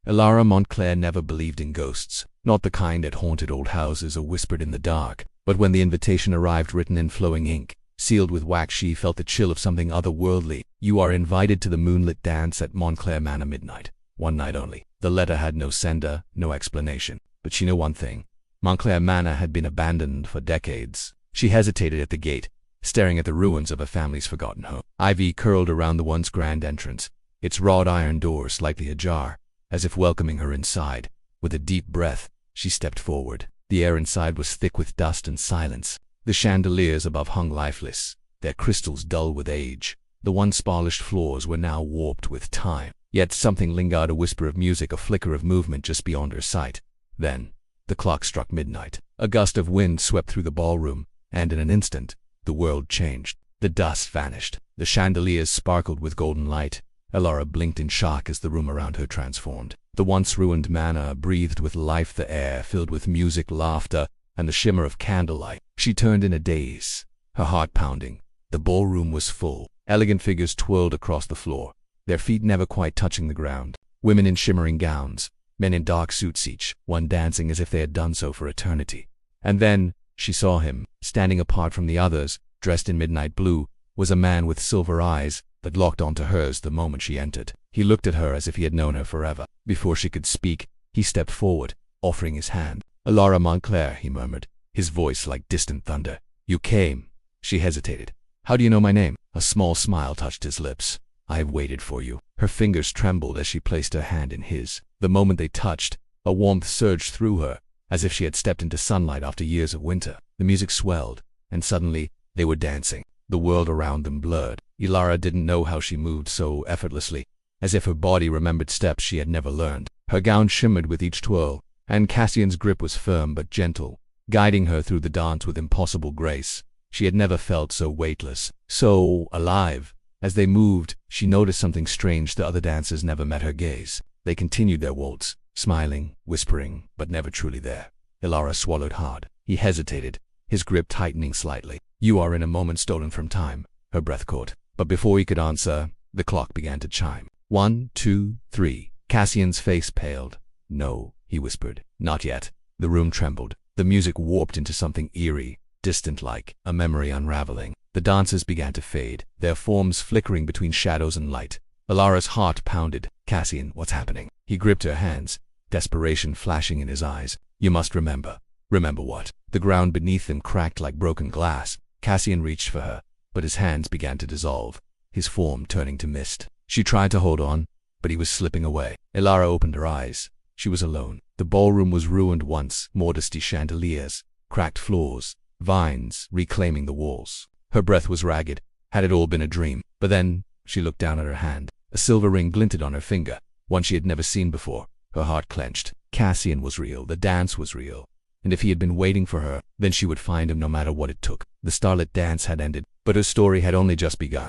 Elara Montclair never believed in ghosts, not the kind that haunted old houses or whispered in the dark. But when the invitation arrived written in flowing ink, sealed with wax, she felt the chill of something otherworldly. You are invited to the moonlit dance at Montclair Manor midnight. One night only. The letter had no sender, no explanation. But she knew one thing. Montclair Manor had been abandoned for decades. She hesitated at the gate, staring at the ruins of a family's forgotten home. Ivy curled around the once grand entrance, its wrought iron door slightly ajar, as if welcoming her inside. With a deep breath, she stepped forward. The air inside was thick with dust and silence. The chandeliers above hung lifeless, their crystals dull with age. The once polished floors were now warped with time. Yet something lingered, a whisper of music, a flicker of movement just beyond her sight. Then, the clock struck midnight. A gust of wind swept through the ballroom, and in an instant, the world changed. The dust vanished. The chandeliers sparkled with golden light. Elara blinked in shock as the room around her transformed. The once ruined manor breathed with life, the air filled with music, laughter, and the shimmer of candlelight. She turned in a daze, her heart pounding. The ballroom was full. Elegant figures twirled across the floor, their feet never quite touching the ground. Women in shimmering gowns, men in dark suits, each one dancing as if they had done so for eternity. And then, she saw him, standing apart from the others, dressed in midnight blue, was a man with silver eyes that locked onto hers the moment she entered. He looked at her as if he had known her forever. Before she could speak, he stepped forward, offering his hand. "Elara Montclair," he murmured, his voice like distant thunder. "You came." She hesitated. "How do you know my name?" A small smile touched his lips. "I have waited for you." Her fingers trembled as she placed her hand in his. The moment they touched, a warmth surged through her, as if she had stepped into sunlight after years of winter. The music swelled, and suddenly, they were dancing. The world around them blurred. Elara didn't know how she moved so effortlessly, as if her body remembered steps she had never learned. Her gown shimmered with each twirl, and Cassian's grip was firm but gentle, guiding her through the dance with impossible grace. She had never felt so weightless, so alive. As they moved, she noticed something strange. The other dancers never met her gaze. They continued their waltz, smiling, whispering, but never truly there. Elara swallowed hard. He hesitated, his grip tightening slightly. "You are in a moment stolen from time," her breath caught. But before he could answer, the clock began to chime. 1, 2, 3. Cassian's face paled. "No," he whispered. "Not yet." The room trembled. The music warped into something eerie, distant, like a memory unraveling. The dancers began to fade, their forms flickering between shadows and light. Elara's heart pounded. "Cassian, what's happening?" He gripped her hands, desperation flashing in his eyes. "You must remember." "Remember what?" The ground beneath them cracked like broken glass. Cassian reached for her, but his hands began to dissolve, his form turning to mist. She tried to hold on, but he was slipping away. Elara opened her eyes. She was alone. The ballroom was ruined once, more dusty chandeliers, cracked floors, vines reclaiming the walls. Her breath was ragged. Had it all been a dream? But then, she looked down at her hand. A silver ring glinted on her finger, one she had never seen before. Her heart clenched. Cassian was real. The dance was real. And if he had been waiting for her, then she would find him no matter what it took. The starlit dance had ended, but her story had only just begun.